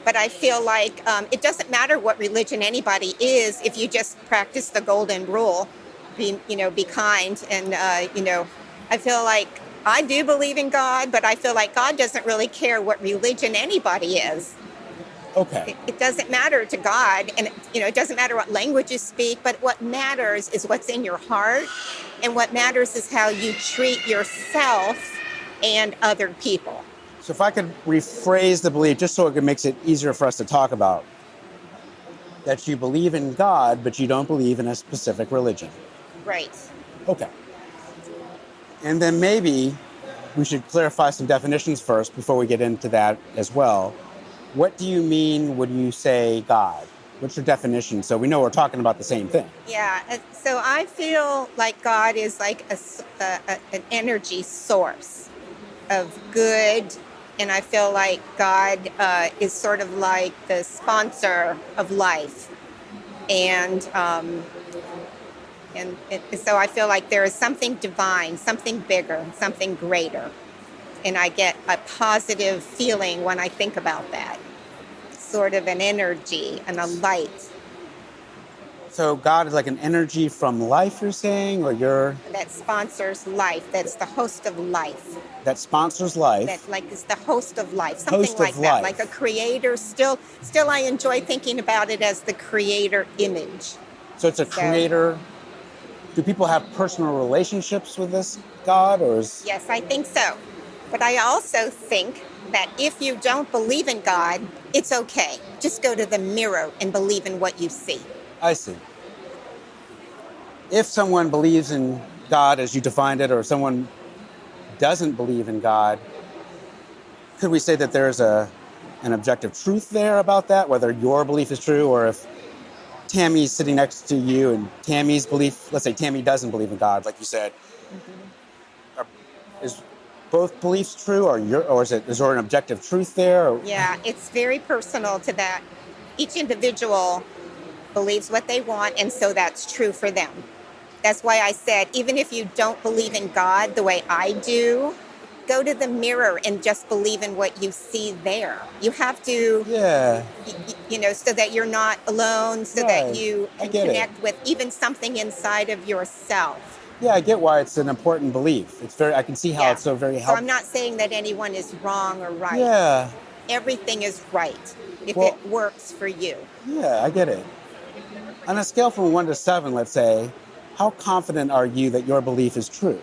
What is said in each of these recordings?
But I feel like it doesn't matter what religion anybody is if you just practice the golden rule, be kind. And, I feel like I do believe in God, but I feel like God doesn't really care what religion anybody is. Okay. It doesn't matter to God, and it doesn't matter what language you speak, but what matters is what's in your heart, and what matters is how you treat yourself and other people. So if I could rephrase the belief just so it makes it easier for us to talk about, that you believe in God, but you don't believe in a specific religion. Right. Okay. And then maybe we should clarify some definitions first before we get into that as well. What do you mean when you say God? What's your definition? So we know we're talking about the same thing. Yeah. So I feel like God is like an energy source of good. And I feel like God is sort of like the sponsor of life. And so I feel like there is something divine, something bigger, something greater. And I get a positive feeling when I think about that. Sort of an energy and a light. So God is like an energy from life, you're saying, or that sponsors life. That's the host of life. That sponsors life. That like is the host of life. Something host like of that. Life. Like a creator. Still I enjoy thinking about it as the creator image. So it's a creator. Do people have personal relationships with this God, or is... Yes, I think so. But I also think that if you don't believe in God, it's okay. Just go to the mirror and believe in what you see. I see. If someone believes in God as you defined it, or someone doesn't believe in God, could we say that there's an objective truth there about that, whether your belief is true, or if Tammy's sitting next to you and Tammy's belief, let's say Tammy doesn't believe in God, like you said, is both beliefs true, or is there an objective truth there? Or... Yeah, it's very personal to that. Each individual believes what they want, and so that's true for them. That's why I said, even if you don't believe in God the way I do, go to the mirror and just believe in what you see there. You have to, so that you're not alone, so that you can connect with even something inside of yourself. Yeah, I get why it's an important belief. I can see how it's so very helpful. So I'm not saying that anyone is wrong or right. Yeah. Everything is right if it works for you. Yeah, I get it. On a scale from 1 to 7, let's say, how confident are you that your belief is true?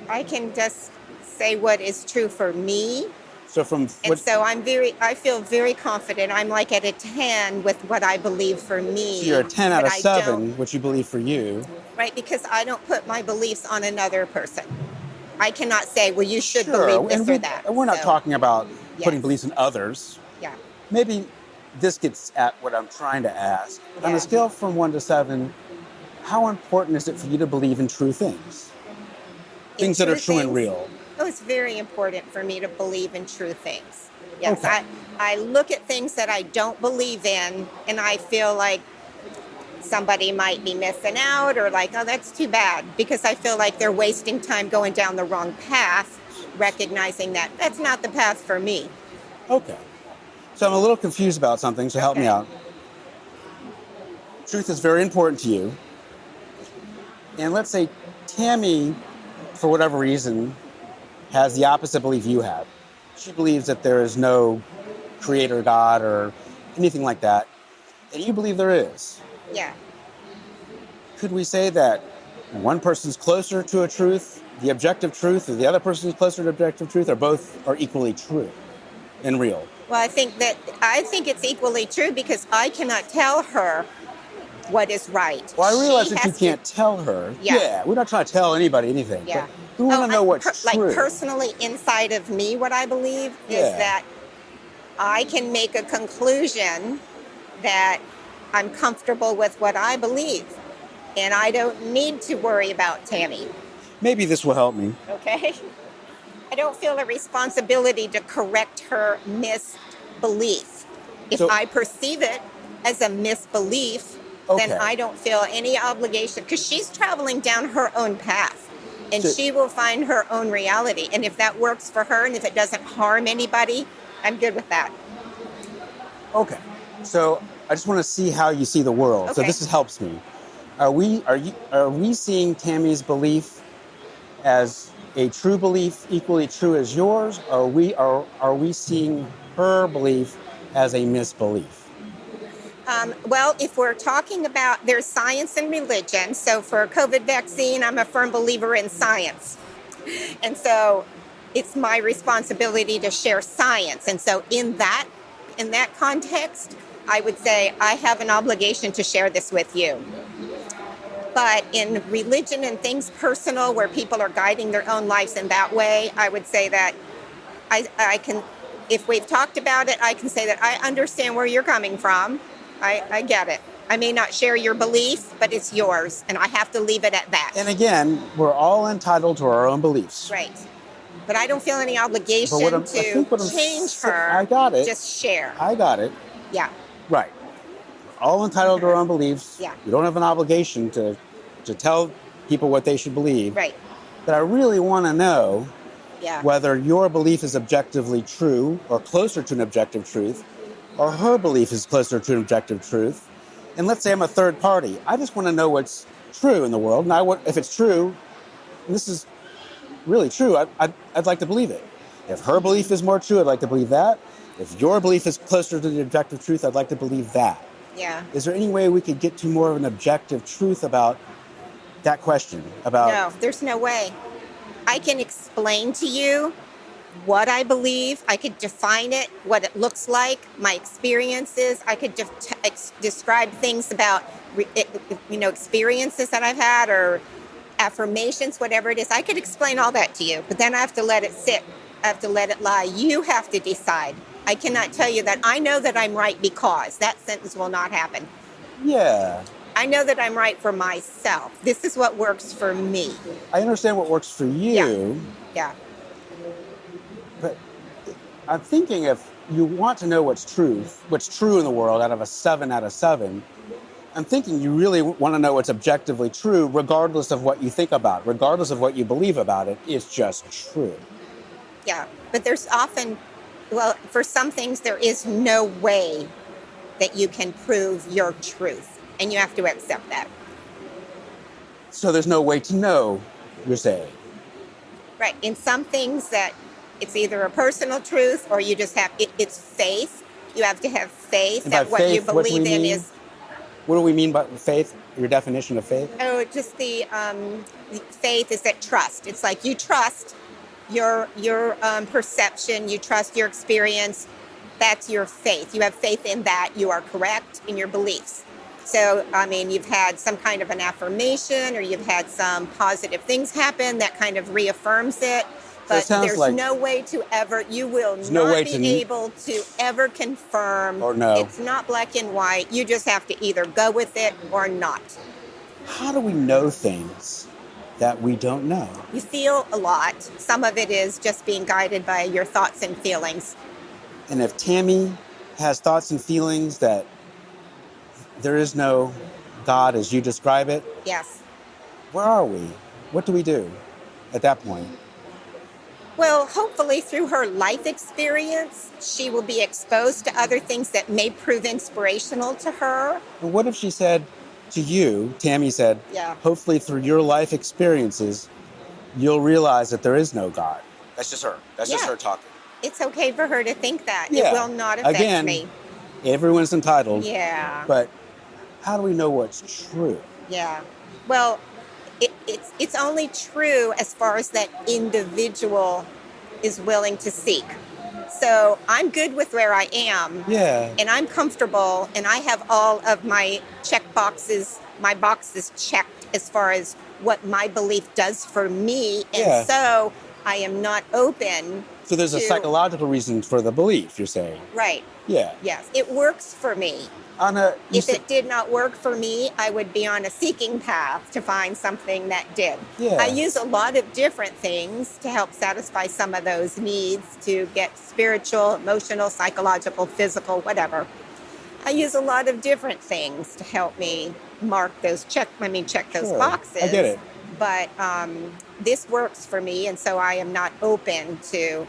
I can just say what is true for me. So I feel very confident. I'm like at a 10 with what I believe for me. So you're a 10 out of 7, which you believe for you. Right, because I don't put my beliefs on another person. I cannot say, well, you should believe this or that. And we're not talking about putting beliefs in others. Yeah. Maybe this gets at what I'm trying to ask. Yeah. On a scale from 1 to 7, how important is it for you to believe in true things? Things that are true and real. Oh, it's very important for me to believe in true things. Yes, okay. I look at things that I don't believe in, and I feel like somebody might be missing out, or like, oh, that's too bad, because I feel like they're wasting time going down the wrong path, recognizing that that's not the path for me. Okay. So I'm a little confused about something, so help me out. Truth is very important to you. And let's say Tammy, for whatever reason, has the opposite belief you have. She believes that there is no creator God or anything like that, and you believe there is. Yeah. Could we say that one person's closer to a truth, the objective truth, or the other person is closer to objective truth, or both are equally true and real? Well, I think it's equally true, because I cannot tell her what is right. Well, I realize that you can't tell her. Yeah. We're not trying to tell anybody anything. Yeah. But we want to know what's true. Like personally inside of me, what I believe is that I can make a conclusion that I'm comfortable with what I believe. And I don't need to worry about Tammy. Maybe this will help me. Okay. I don't feel a responsibility to correct her misbelief. If I perceive it as a misbelief, then I don't feel any obligation, because she's traveling down her own path, and she will find her own reality. And if that works for her, and if it doesn't harm anybody, I'm good with that. Okay. So I just want to see how you see the world. So Okay. helps me. Are we seeing Tammy's belief as a true belief, equally true as yours? Or are we seeing her belief as a misbelief? Well, if we're talking about there's science and religion, so for COVID vaccine, I'm a firm believer in science. And so it's my responsibility to share science. And so in that context, I would say I have an obligation to share this with you. But in religion and things personal where people are guiding their own lives in that way, I would say that I can, if we've talked about it, I can say that I understand where you're coming from. I get it. I may not share your belief, but it's yours, and I have to leave it at that. And again, we're all entitled to our own beliefs. Right. But I don't feel any obligation to change her. I got it. Just share. I got it. Yeah. Right. We're all entitled to our own beliefs. Yeah. We don't have an obligation to tell people what they should believe. Right. But I really want to know Yeah. whether your belief is objectively true or closer to an objective truth, or her belief is closer to an objective truth. And let's say I'm a third party. I just want to know what's true in the world. And if it's true, and this is really true, I'd like to believe it. If her belief is more true, I'd like to believe that. If your belief is closer to the objective truth, I'd like to believe that. Yeah. Is there any way we could get to more of an objective truth about that question? No, there's no way. I can explain to you what I believe. I could define it, what it looks like, my experiences. I could describe things about, experiences that I've had or affirmations, whatever it is. I could explain all that to you, but then I have to let it sit. I have to let it lie. You have to decide. I cannot tell you that I know that I'm right because that sentence will not happen. Yeah. I know that I'm right for myself. This is what works for me. I understand what works for you. Yeah. But I'm thinking if you want to know what's true in the world out of a 7 out of 7, I'm thinking you really want to know what's objectively true, regardless of what you think about, regardless of what you believe about it. It's just true. Yeah. But there's often, for some things, there is no way that you can prove your truth. And you have to accept that. So there's no way to know, you're saying? Right. In some things that it's either a personal truth or you just have, it's faith. You have to have faith that what you believe in is. What do we mean by faith? Your definition of faith? Oh, just the faith is that trust. It's like you trust your perception, you trust your experience. That's your faith. You have faith in that you are correct in your beliefs. So, you've had some kind of an affirmation or you've had some positive things happen that kind of reaffirms it. But there's no way to ever, you will not be able to ever confirm. Or no. It's not black and white. You just have to either go with it or not. How do we know things that we don't know? You feel a lot. Some of it is just being guided by your thoughts and feelings. And if Tammy has thoughts and feelings that there is no God as you describe it. Yes. Where are we? What do we do at that point? Well, hopefully through her life experience, she will be exposed to other things that may prove inspirational to her. And what if she said to you, Tammy said, hopefully through your life experiences, you'll realize that there is no God. That's just her. That's just her talking. It's okay for her to think that. Yeah. It will not affect me. Everyone's entitled. Yeah. But how do we know what's true? Yeah. Well, it's only true as far as that individual is willing to seek. So I'm good with where I am. Yeah. And I'm comfortable and I have all of my my boxes checked as far as what my belief does for me. And so I am not open. So there's a psychological reason for the belief, you're saying? Right. Yeah. Yes. It works for me. If it did not work for me, I would be on a seeking path to find something that did. Yeah. I use a lot of different things to help satisfy some of those needs to get spiritual, emotional, psychological, physical, whatever. I use a lot of different things to help me check those boxes. I get it. But this works for me, and so I am not open to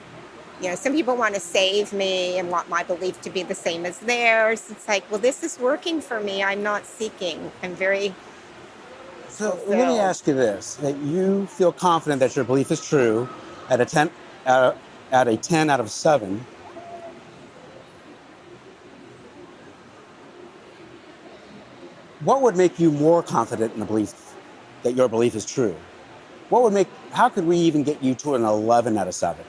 some people want to save me and want my belief to be the same as theirs. It's like, well, this is working for me. I'm not seeking. I'm very So let me fulfilled. ask you this: that you feel confident that your belief is true at a 10 at a 10 out of 7. What would make you more confident in the belief that your belief is true? How could we even get you to an 11 out of 7?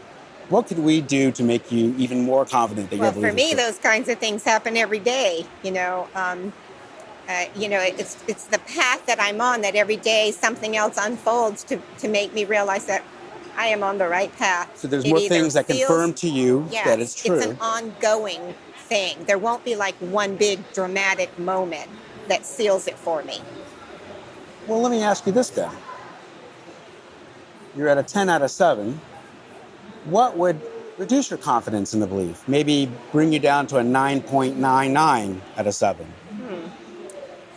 What could we do to make you even more confident that your Well, belief for is me, true? those kinds of things happen every day. It's the path that I'm on that every day something else unfolds to make me realize that I am on the right path. So there's It more either things that confirm to you that it's Yes, it's an true. ongoing thing. There won't be like one big dramatic moment that seals it for me. Well, let me ask you this then. You're at a 10 out of 7. What would reduce your confidence in the belief? Maybe bring you down to a 9.99 out of 7.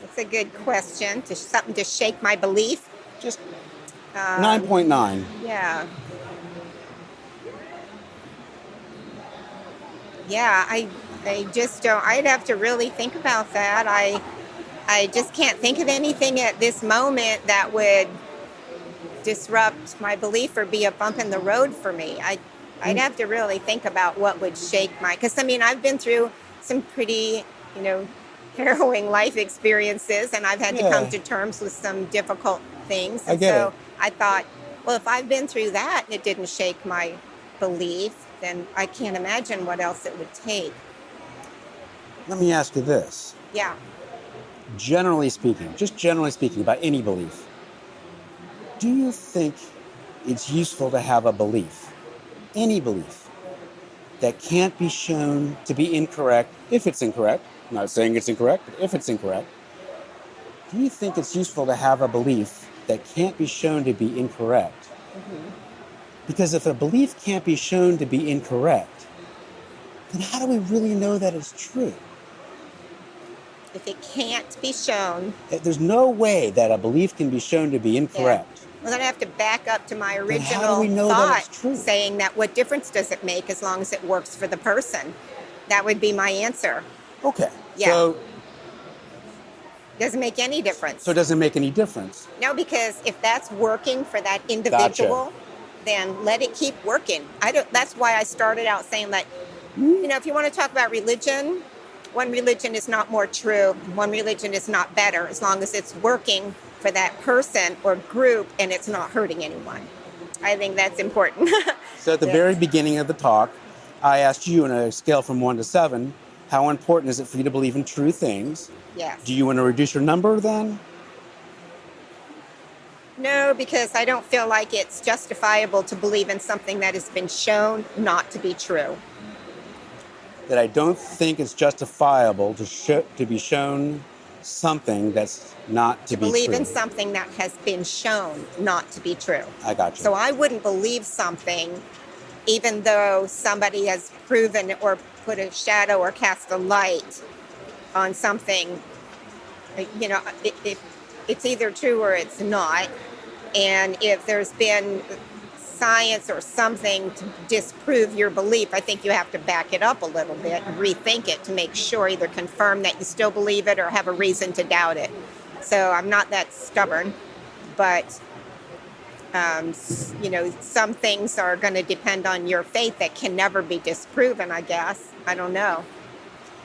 It's a good question. Something to shake my belief. Just Um, 9.9. yeah. Yeah, I just don't. I'd have to really think about that. I just can't think of anything at this moment that would disrupt my belief or be a bump in the road for me. I'd have to really think about what would shake because I've been through some pretty, you know, harrowing life experiences, and I've had to come Yeah. to terms with some difficult things. I And get so it. I thought, well, if I've been through that and it didn't shake my belief, then I can't imagine what else it would take. Let me ask you this. Yeah. Generally speaking, just generally speaking about any belief, do you think it's useful to have a belief, any belief, that can't be shown to be incorrect if it's incorrect? I'm not saying it's incorrect, but if it's incorrect, do you think it's useful to have a belief that can't be shown to be incorrect? hmm Because if a belief can't be shown to be incorrect, then how do we really know that it's true? If it can't be shown, There's no way that a belief can be shown to be incorrect. well, then I have to back up to my Then how do we original know that thought, it's true? saying that what difference does it make as long as it works for the person? That would be my answer. Okay, Yeah. so Doesn't make any difference. it doesn't make any difference. No, because if that's working for that individual, then let it keep working. That's why I started out saying that, if you want to talk about religion, one religion is not more true, one religion is not better, as long as it's working for that person or group and it's not hurting anyone. I think that's important. So at the Yeah. very beginning of the talk, I asked you on a scale from 1 to 7, how important is it for you to believe in true things? Yes. Do you want to reduce your number then? No, because I don't feel like it's justifiable to believe in something that has been shown not to be true. That I don't think it's justifiable to be shown something that's not to be Believe true. in something that has been shown not to be true. I got you. So I wouldn't believe something even though somebody has proven or put a shadow or cast a light on something. If it's either true or it's not. And if there's been science or something to disprove your belief, I think you have to back it up a little bit and rethink it to make sure, either confirm that you still believe it or have a reason to doubt it. So I'm not that stubborn, but some things are going to depend on your faith that can never be disproven, I guess. I don't know.